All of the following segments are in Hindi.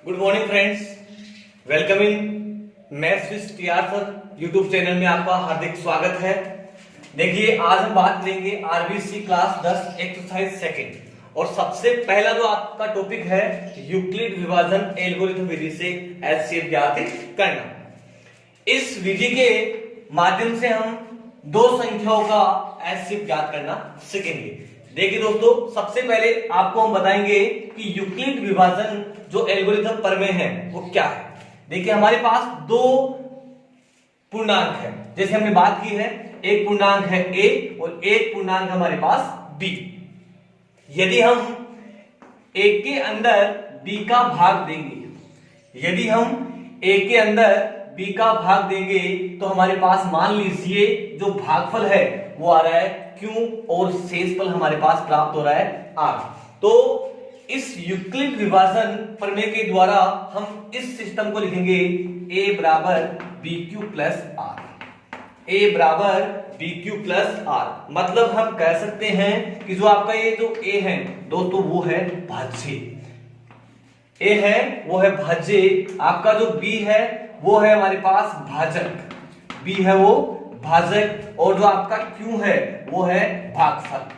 Good morning friends, welcome in maths with TR sir YouTube channel में आपका हार्दिक स्वागत है। देखिए, आज हम बात करेंगे आरबीसी क्लास 10 एक्सरसाइज सेकंड और सबसे पहला जो आपका टॉपिक है यूक्लिड विभाजन एल्गोरिथम विधि से एचसीएफ ज्ञात करना। इस विधि के माध्यम से हम दो संख्याओं का एचसीएफ ज्ञात करना सीखेंगे। देखिए दोस्तों, सबसे पहले आपको हम बताएंगे कि यूक्लिड विभाजन जो एल्गोरिथम प्रमेय है वो क्या है। देखिए, हमारे पास दो पूर्णांक है, जैसे हमने बात की है, एक पूर्णांक है a और एक पूर्णांक हमारे पास b। यदि हम a के अंदर b का भाग देंगे, यदि हम a के अंदर b का भाग देंगे तो हमारे पास मान लीजिए जो भागफल है वो आ रहा है q और शेषफल हमारे पास प्राप्त हो रहा है r। तो इस यूक्लिड विभाजन प्रमेय के द्वारा हम इस सिस्टम को लिखेंगे a बराबर bq प्लस r। a बराबर bq प्लस r मतलब हम कह सकते हैं कि जो आपका ये जो a है दोस्तों वो है भाज्य, a है वो है भाज्य, आपका जो b है वो है हमारे पास भाजक, b है वो भाजक, और जो आपका q है वो है भागफल,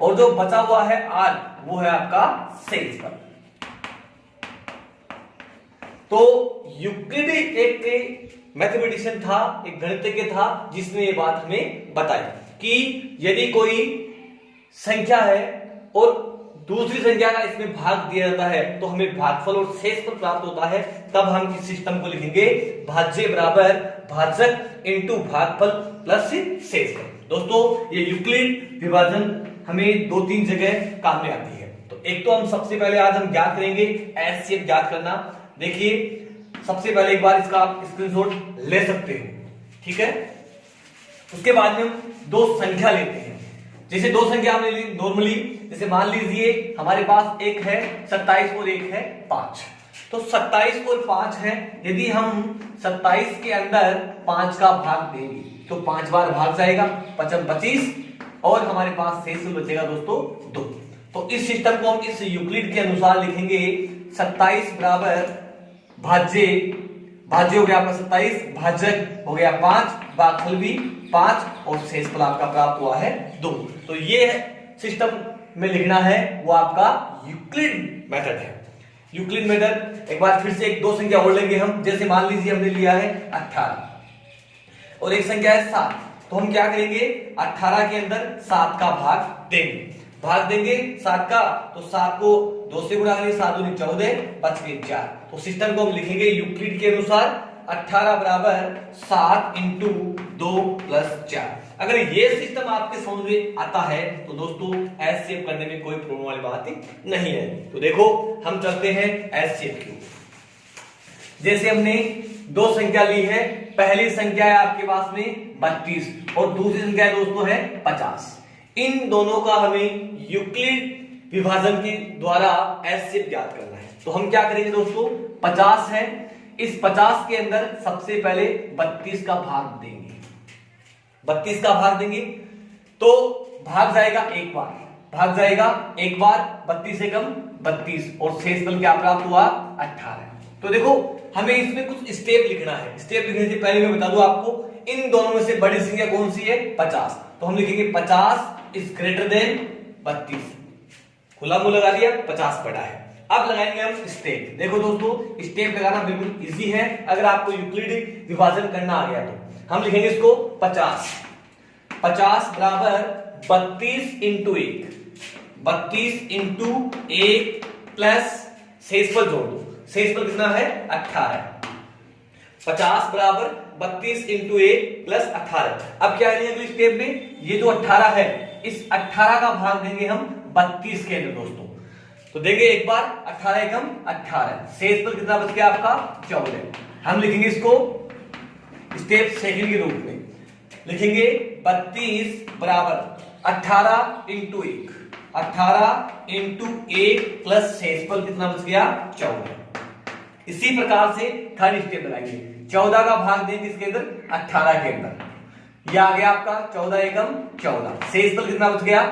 और जो बचा हुआ है r वो है आपका शेषफल। तो यूक्लिड एक मैथमेटिशियन था, एक गणितज्ञ था, जिसने ये बात हमें बताई कि यदि कोई संख्या है और दूसरी संख्या का इसमें भाग दिया जाता है तो हमें भागफल और शेषफल प्राप्त होता है, तब हम इस सिस्टम को लिखेंगे भाज्य बराबर भाजक इंटू भागफल प्लस शेषफल। दोस्तों, ये यूक्लिड विभाजन हमें दो तीन जगह काम में आती है। तो एक तो हम सबसे पहले आज हम ज्ञात करेंगे एचसीएफ ज्ञात करना। देखिए, सबसे पहले एक बार इसका आप स्क्रीनशॉट ले सकते हो, ठीक है। उसके बाद में हम दो संख्या लेते हैं। जैसे दो संख्या हमने ली नॉर्मली, जैसे मान लीजिए हमारे पास एक है 27 और एक है 5। तो 27 और 5 है, यदि हम 27 के अंदर 5 का भाग देंगे तो 5 बार भाग जाएगा, 5 25, और हमारे पास शेष बचेगा दोस्तों 2। तो इस सिस्टम को हम इस यूक्लिड के अनुसार लिखेंगे 27 बराबर भाज्य, भाज्य हो गया आपका 27, भाजक हो गया 5, भागफल भी 5, और शेषफल आपका प्राप्त हुआ है 2। तो ये सिस्टम में लिखना है वो आपका यूक्लिड मेथड है। यूक्लिड मेथड एक बार फिर से एक दो संख्या और लेंगे हम। जैसे मान लीजिए हमने लिया है 18 और एक संख्या है 7, तो हम क्या करेंगे 18 के अंदर 7 का भाग देंगे, भाग देंगे 7 का, तो 7 को 2 से गुणा करेंगे, 7 दूनी 14, बच गए 4। तो सिस्टम को हम लिखेंगे यूक्लिड के अनुसार 18 बराबर 7 इंटू 2 प्लस 4। अगर ये सिस्टम आपके समझ में आता है तो दोस्तों एचसीएफ करने में कोई प्रॉब्लम वाली बात नहीं है। तो देखो, हम चलते हैं एचसीएफ की। जैसे हमने दो संख्या ली है, पहली संख्या है आपके पास में 32 और दूसरी संख्या है दोस्तों है 50। इन दोनों का हमें यूक्लिड विभाजन के द्वारा एचसीएफ ज्ञात करना है। तो हम क्या करेंगे दोस्तों, 50 है, इस 50 के अंदर सबसे पहले 32 का भाग देंगे, 32 का भाग देंगे तो भाग जाएगा एक बार, भाग जाएगा एक बार, 32 से कम 32, और शेषफल क्या प्राप्त हुआ 18। तो देखो, हमें इसमें कुछ स्टेप लिखना है। स्टेप लिखने से पहले मैं बता दूं आपको, इन दोनों में से बड़ी संख्या कौन सी है 50। तो हम लिखेंगे 50 इज ग्रेटर देन 32, खुला मुंह लगा दिया, 50 बड़ा है। अब लगाएंगे हम स्टेप। देखो दोस्तों, स्टेप लगाना बिल्कुल इजी है, अगर आपको यूक्लिड विभाजन करना आ गया तो। हम लिखेंगे इसको 50 बराबर 32 इंटू 1, 32 इंटू 1 प्लस शेषफल जोड़ दो, शेषफल कितना है 18। 50 बराबर 32 इंटू 1 प्लस 18। अब क्या है अगली स्टेप में, ये जो 18 है इस 18 का भाग देंगे हम 32 के अंदर दोस्तों। तो देंगे एक बार, 18 एकम 18, शेषफल कितना बच गया आपका 14। हम लिखेंगे इसको स्टेप सेकंड के रूप में, लिखेंगे 32 बराबर 18 इंटू 1, 18 इंटू 1 प्लस शेषफल कितना बच गया 14। इसी प्रकार से थर्ड स्टेप लगाएंगे, 14 का भाग देंगे इसके अंदर 18 के अंदर, यह आ गया आपका 14 एकम 14, शेषफल कितना बच गया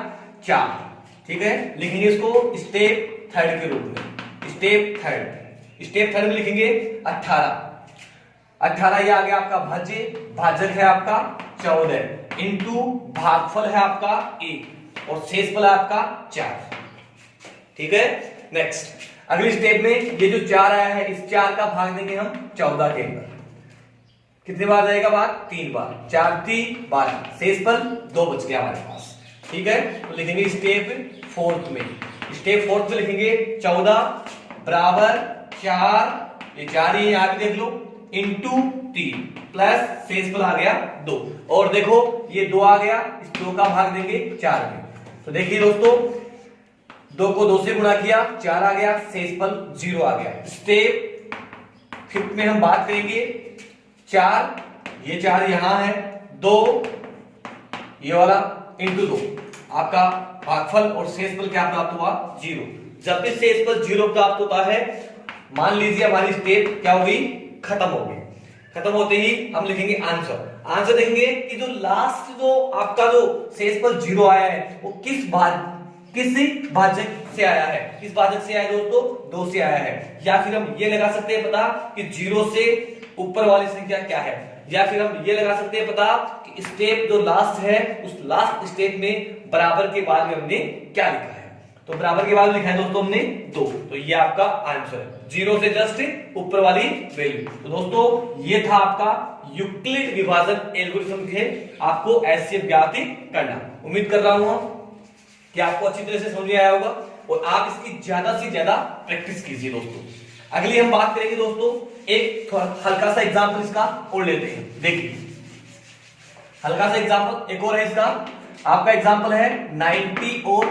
4। ठीक है, लिखेंगे इसको स्टेप थर्ड के रूप में। स्टेप थर्ड में लिखेंगे 18 ये आ गया आपका भाज्य, भाजक है आपका 14 इंटू भागफल है आपका 1 और शेषफल है आपका 4। ठीक है। नेक्स्ट अगली स्टेप में ये जो 4 आया है इस 4 का भाग देंगे हम 14 के अंदर। कितने बार जाएगा भाग? 3 बार। 4 3 12 शेषफल 2 बच गया हमारे पास। ठीक है। तो लिखेंगे स्टेप फोर्थ में लिखेंगे 14 बराबर 4, ये 4 ही यहां भी देख लो, इंटू 3 प्लस शेषफल आ गया 2 और देखो ये 2 आ गया, इस 2 का भाग देंगे 4 में। तो देखिए दोस्तों 2 को 2 से गुणा किया 4 आ गया, शेषफल 0 आ गया। स्टेप फिफ्थ में हम बात करेंगे 4, ये 4 यहां है, 2 ये वाला इंटू 2 आपका भागफल और शेषफल क्या प्राप्त हुआ? 0। जब भी शेषफल 0 प्राप्त होता है मान लीजिए हमारी स्टेप क्या होगी? खत्म हो गई। खत्म होते ही हम लिखेंगे आंसर देखेंगे कि जो लास्ट जो आपका जो शेषफल 0 आया है वो किस भाजक से आया है? किस भाजक से आया है दोस्तों? 2 से आया है। या फिर हम ये लगा सकते हैं पता कि 0 से ऊपर वाली संख्या क्या है, या फिर हम ये लगा सकते हैं पता कि स्टेप जो लास्ट है उस लास्ट स्टेप में बराबर के बाद में हमने क्या लिखा है। तो बराबर के बाद लिखा है दोस्तों हमने 2, तो ये आपका आंसर है 0 से जस्ट ऊपर वाली वैल्यू। तो दोस्तों ये था आपका यूक्लिड विभाजन एल्गोरिथम के आपको ऐसे ज्ञात करना। उम्मीद कर रहा हूं कि आपको अच्छी तरह से समझ में आया होगा और आप इसकी ज्यादा से ज्यादा प्रैक्टिस कीजिए दोस्तों। अगली हम बात करेंगे दोस्तों एक हल्का सा एग्जांपल इसका और लेते हैं। देखिए हल्का सा एग्जांपल एक और है इसका, आपका एग्जांपल है 90 और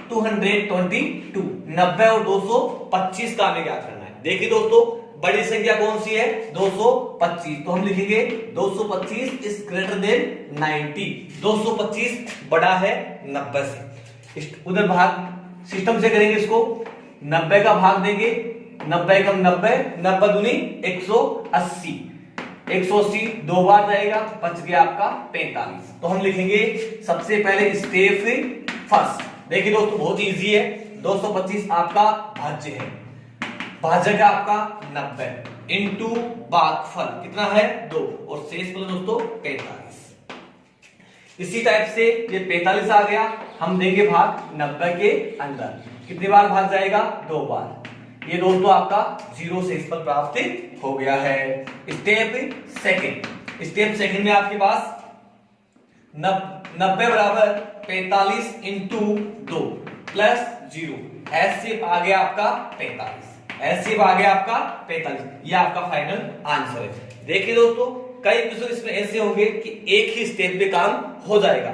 222, 90 और 225 का हमें ज्ञात करना है। देखिए दोस्तों बड़ी संख्या कौन सी है? 225। तो हम लिखेंगे 225 इज ग्रेटर देन 90। 225 बड़ा है 90 से। उधर भाग सिस्टम से करेंगे इसको, 90 का भाग देंगे, 90 कम 90, 90 दूनी 180, 180 2 बार जाएगा, बच गया आपका 45। तो हम लिखेंगे सबसे पहले स्टेप फर्स्ट। देखिए दोस्तों बहुत इजी है, 225 आपका भाज्य है, भाजक है आपका 90 इंटू भागफल कितना है 2 और शेषफल दोस्तों 45। इसी टाइप से ये 45 आ गया, हम देंगे भाग 90 के अंदर, कितनी बार भाग जाएगा? 2 बार। ये दोस्तों आपका 0 शेषफल प्राप्त हो गया है। स्टेप सेकंड में आपके पास 90 बराबर 45 इंटू 2 प्लस 0, ऐसे आ गया आपका 45, ऐसे आ गया आपका 45। ये आपका फाइनल आंसर है। देखिए दोस्तों कई क्वेश्चन इसमें ऐसे होंगे कि एक ही स्टेप पे काम हो जाएगा।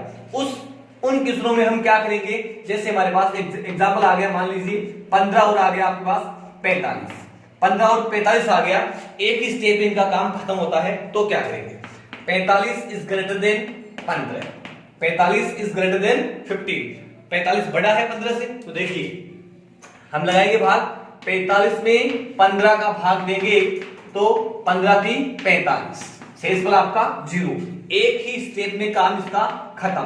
उन क्वेश्चनों में हम क्या करेंगे, जैसे हमारे पास एग्जांपल आ गया, मान लीजिए 15 और आ गया आपके पास 45, 15 और 45 आ गया, एक ही स्टेप में इनका काम खत्म होता है, तो क्या करेंगे? 45 is greater than 15, 45 is greater than 15, 45 बड़ा है 15 से, तो देखिए हम लगाएंगे भाग, 45 में 15 का भाग देंगे तो 15 3 45, शेषफल आपका 0। एक ही स्टेप में काम इसका खत्म।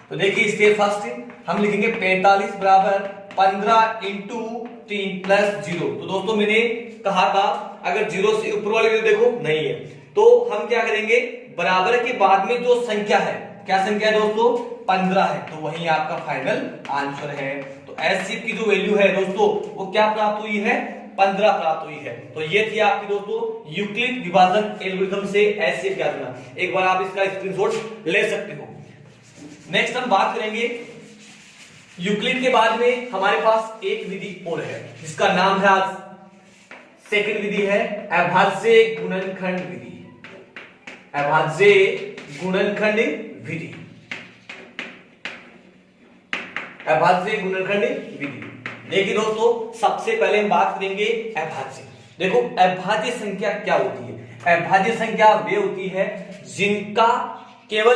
तो देखिए स्टेप फर्स्ट हम लिखेंगे 45 बराबर 15 इंटू 3 प्लस 0। तो दोस्तों मैंने कहा था अगर 0 से ऊपर वाली वैल्यू देखो नहीं है तो हम क्या करेंगे, बराबर के बाद में जो संख्या है, क्या संख्या है दोस्तों? 15 है, तो वही आपका फाइनल आंसर है। तो ऐसी की जो वैल्यू है दोस्तों वो क्या प्राप्त हुई है? 15 प्राप्त हुई है। तो ये थी आपकी दोस्तों यूक्लिड विभाजन एल्गोरिथम से ऐसे क्या करना। एक बार आप इसका स्क्रीनशॉट ले सकते हो। नेक्स्ट हम बात करेंगे यूक्लिड के बाद में हमारे पास एक विधि और है जिसका नाम है, आज सेकंड विधि है अभाज्य गुणनखंड विधि। अभाज्य गुणनखंड विधि, अभाज्य गुणनखंड विधि। देखिए दोस्तों सबसे पहले हम बात करेंगे अभाज्य। देखो अभाज्य संख्या क्या होती है? अभाज्य संख्या वे होती है जिनका केवल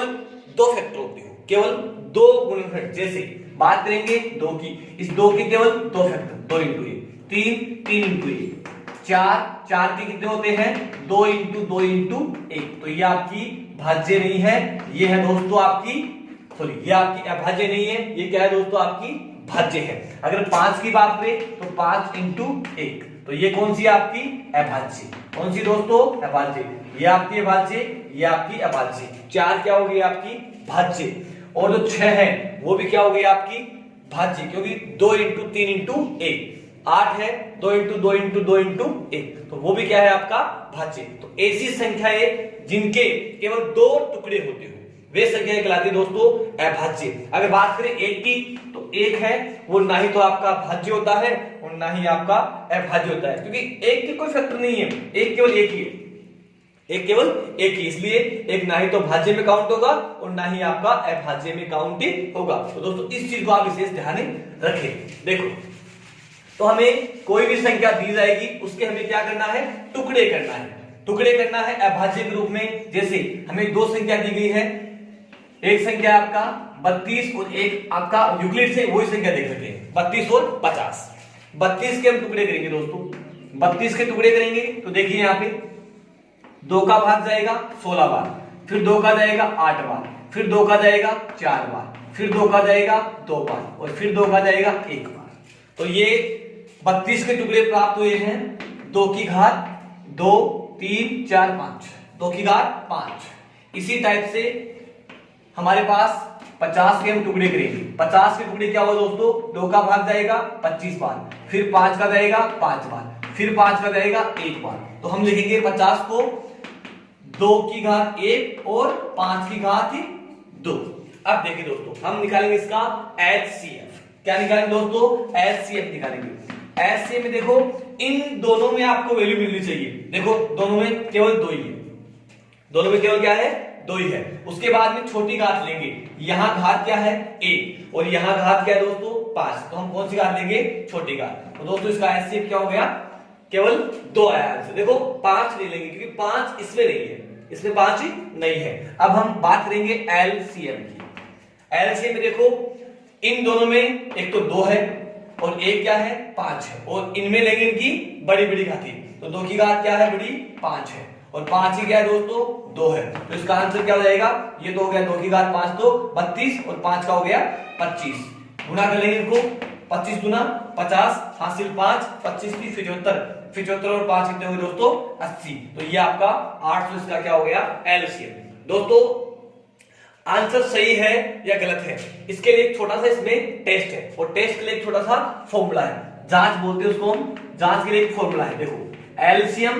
2 फैक्टर होते हो, केवल 2 गुणनखंड। जैसे बात करेंगे 2 की, इस 2 के केवल 2 फैक्टर, 2 इंटू 1, 3 इंटू 1, 4 के कितने होते हैं? 2 इंटू 2 इंटू 1। तो ये आपकी भाज्य नहीं है, ये है दोस्तों आपकी, सॉरी ये आपकी अभाज्य नहीं है, ये क्या है दोस्तों? आपकी भाज्य है। अगर 5 की बात करें तो 5 इंटू 1, तो ये कौन सी आपकी अभाज्य, कौन सी दोस्तों अभाज्य, ये आपकी अभाज्य, ये आपकी अभाज्य। 4 क्या हो गई आपकी भाज्य, और जो 6 है वो भी क्या हो गई आपकी भाज्य, क्योंकि 2 इंटू 3 इंटू 1 8 है, 2 इंटू 2 इंटू 2 इंटू 1, तो वो भी क्या है आपका भाज्य। तो ऐसी संख्याएं जिनके केवल 2 टुकड़े होते हो वे संख्या कहलाती है दोस्तों अभाज्य। अगर बात करें 1 की, तो 1 है वो ना ही तो आपका भाज्य होता है और ना ही आपका अभाज्य होता है, क्योंकि 1 की कोई फैक्टर नहीं है, 1 केवल 1 ही है, 1 केवल 1 ही, इसलिए 1 ना ही तो भाज्य में काउंट होगा और ना ही आपका अभाज्य में काउंट होगा। तो दोस्तों इस चीज को आप विशेष ध्यान रखें। देखो, तो हमें कोई भी संख्या दी जाएगी उसके हमें क्या करना है, टुकड़े करना है, टुकड़े करना है अभाज्य के रूप में। जैसे हमें 2 संख्या दी गई है, एक संख्या आपका 32 और एक आपका यूक्लिड से वही संख्या देख सकते हैं 32 और 50। 32 के हम टुकड़े करेंगे दोस्तों, 32 के टुकड़े करेंगे तो देखिए यहाँ पे 2 का भाग जाएगा 16 बार, फिर 2 का जाएगा 8 बार, फिर 2 का जाएगा 4 बार, फिर 2 का जाएगा 2 बार और फिर 2 का जाएगा 1 बार। तो ये 32 के टुकड़े प्राप्त हुए हैं 2 की घात 2 3 4 5, 2 की घात 5। इसी टाइप से हमारे पास 50 के हम टुकड़े करेंगे। 50 के टुकड़े क्या हुआ दोस्तों, 2 का भाग जाएगा 25 बार, फिर 5 का जाएगा 5 बार, फिर 5 का जाएगा 1 बार। तो हम लिखेंगे 50 को 2 की घात 1 और 5 की घात 2। अब देखिए दोस्तों, हम निकालेंगे इसका HCF। क्या निकालेंगे दोस्तों, HCF निकालेंगे। HCF में देखो इन दोनों में आपको वैल्यू मिलनी चाहिए। देखो दोनों में केवल 2 ही है, दोनों में केवल क्या है, 2 ही है। उसके बाद में छोटी घात लेंगे, यहां घात क्या है 1 और यहां घात क्या है दोस्तों 5, तो हम कौन सी घात लेंगे, छोटी घात। तो दोस्तों इसका HCF क्या हो गया, केवल 2 आया आंसर। देखो 5 नहीं लेंगे क्योंकि 5 इसमें नहीं है, इसमें 5 ही नहीं है। अब हम बात करेंगे LCM की। LCM में देखो इन दोनों में एक तो 2 है और एक क्या है 5 है, और इनमें लेंगे इनकी बड़ी बड़ी घाती, तो 2 की घात क्या है बड़ी 5 है और 5 ही क्या है दोस्तों 2 है। तो इसका आंसर क्या हो जाएगा, ये तो हो गया 2 की घात 5 तो 32 और 5 का हो गया 25। गुना कर लेंगे इनको, 25 गुना 50 हासिल 5, 25 की 75 और 5 कितने हो गए दोस्तों 80। तो ये आपका 800 इसका क्या हो गया LCM। दोस्तों आंसर सही है या गलत है, इसके लिए एक छोटा सा इसमें टेस्ट है, और टेस्ट के लिए एक छोटा सा फॉर्मूला है, जांच बोलते हैं उसको हम, जांच के लिए एक फॉर्मूला है। देखो LCM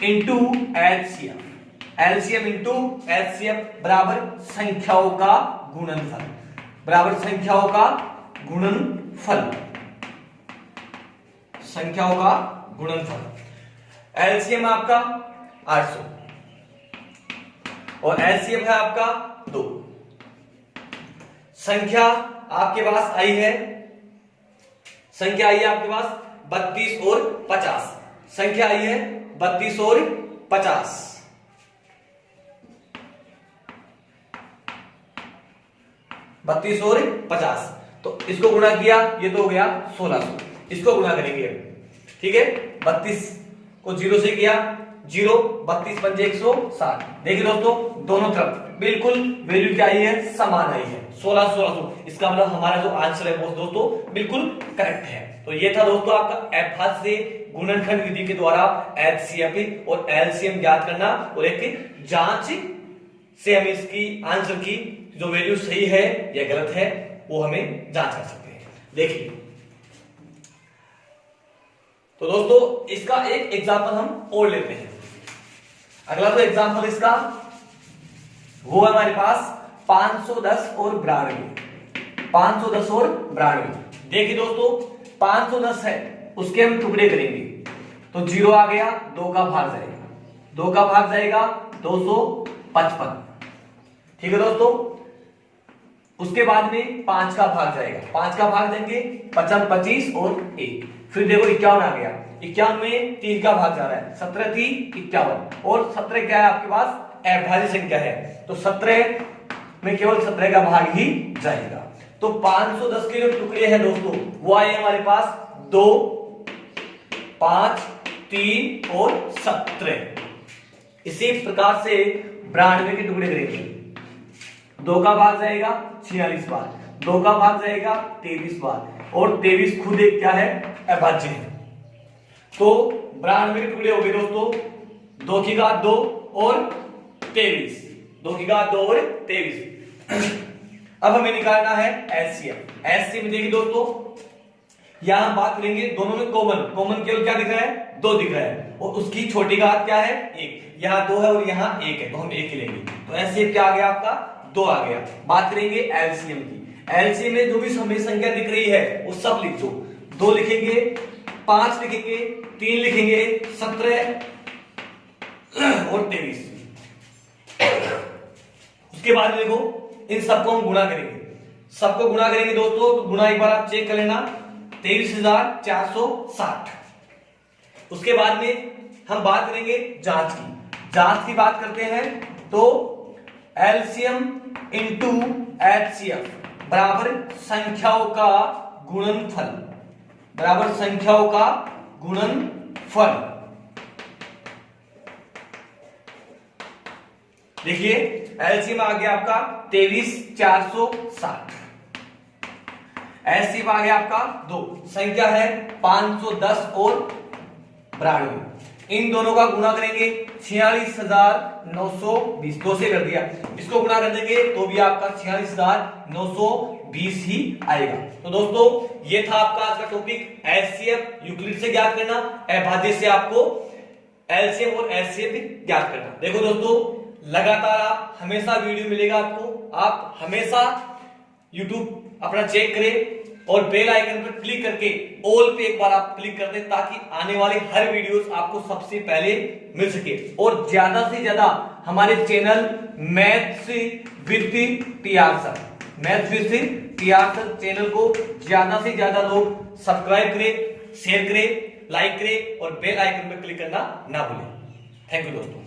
into HCF, LCM into HCF बराबर संख्याओं का गुणनफल, बराबर संख्याओं का गुणनफल, संख्याओं का गुणनफल। LCM आपका 800 और HCF है आपका 2। संख्या आपके पास आई है, संख्या आई है आपके पास 32 और 50, संख्या आई है 32 और 50। बत्तीस और 50, तो इसको गुणा किया, ये तो हो गया 1600, इसको गुणा करेंगे, ठीक है। 32 को 0 से किया, 0 32 पंजे 160। देखिए दोस्तों दोनों तरफ बिल्कुल वैल्यू क्या आई है, समान आई है 1600। इसका मतलब हमारा जो आंसर है वो दोस्तों बिल्कुल करेक्ट है। तो ये था दोस्तों आपका अभाज्य गुणनखंड विधि के द्वारा HCF और LCM ज्ञात करना, और एक जांच से हम इसकी आंसर की जो वैल्यू सही है या गलत है वो हमें जांच कर सकते हैं। देखिए तो दोस्तों इसका एक एग्जांपल हम और लेते हैं। अगला जो एग्जांपल इसका वो है हमारे पास 510 और 92, 510 और 92। देखिए दोस्तों 510 है, उसके हम टुकड़े करेंगे, तो 0 आ गया, 2 का भाग जाएगा, 2 का भाग जाएगा 255, ठीक है दोस्तों। उसके बाद में 5 का भाग जाएगा, 5 का भाग देंगे 55 25 और 1, फिर देखो 51 आ गया, 51 में 3 का भाग जा रहा है, 17 3 51, और 17 क्या है आपके पास अभाज्य संख्या है, तो 17 में केवल 17 का भाग ही जाएगा। तो 510 के जो टुकड़े हैं दोस्तों वो आए हमारे पास 2 5 3 और 17। इसी प्रकार से 92 के टुकड़े करेंगे, 2 का भाग जाएगा 46 बार, 2 का भाग जाएगा 23 बार, और 23 खुद एक क्या है, अभाज्य है। तो 92 के टुकड़े हो गए दोस्तों, 2 की घात 2 और 23, 2 की घात 2 और 23। अब हमें निकालना है एलसीएम। एलसीएम देखिए दोस्तों, यहां बात करेंगे दोनों में कॉमन केवल क्या दिख रहा है, 2 दिख रहा है, और उसकी छोटी घात क्या है, 1। यहां 2 है और यहां 1 है, तो हम 1 ही लेंगे। तो एलसीएम क्या आ गया आपका, 2 आ गया। बात करेंगे एलसीएम की। एलसीएम में जो भी हमें संख्या दिख रही है वो सब लिख दो। 2 लिखेंगे, 5 लिखेंगे, 3 लिखेंगे, 17 और 23। उसके बाद देखो इन सबको हम गुणा करेंगे, सबको गुणा करेंगे दोस्तों। तो गुणा एक बार आप चेक कर लेना, 23,460। उसके बाद में हम बात करेंगे जांच की। जांच की बात करते हैं तो एलसीएम इंटू एचसीएफ बराबर संख्याओं का गुणनफल, बराबर संख्याओं का गुणनफल। देखिए एलसीएम आ गया आपका 23,460, एलसीएम आ गया आपका 2, संख्या है 510 और 92। इन दोनों का गुणा करेंगे 46,920, 2 से कर दिया, इसको गुणा कर देंगे तो भी आपका 46,920 ही आएगा। तो दोस्तों ये था आपका आज का टॉपिक, एचसीएफ यूक्लिड से ज्ञात करना, अभाज्य से आपको एलसीएम और एचसीएफ भी ज्ञात करना। देखो दोस्तों लगातार आप हमेशा वीडियो मिलेगा आपको, आप हमेशा YouTube अपना चेक करें और बेल आइकन पर क्लिक करके ऑल पे एक बार आप क्लिक कर दें ताकि आने वाले हर वीडियोस आपको सबसे पहले मिल सके। और ज्यादा से ज्यादा हमारे channel maths with TR sir, maths with TR sir channel को ज्यादा से ज्यादा लोग सब्सक्राइब करें, शेयर करें, लाइक करें और बेल आइकन पर क्लिक करना ना भूलें। थैंक यू दोस्तों।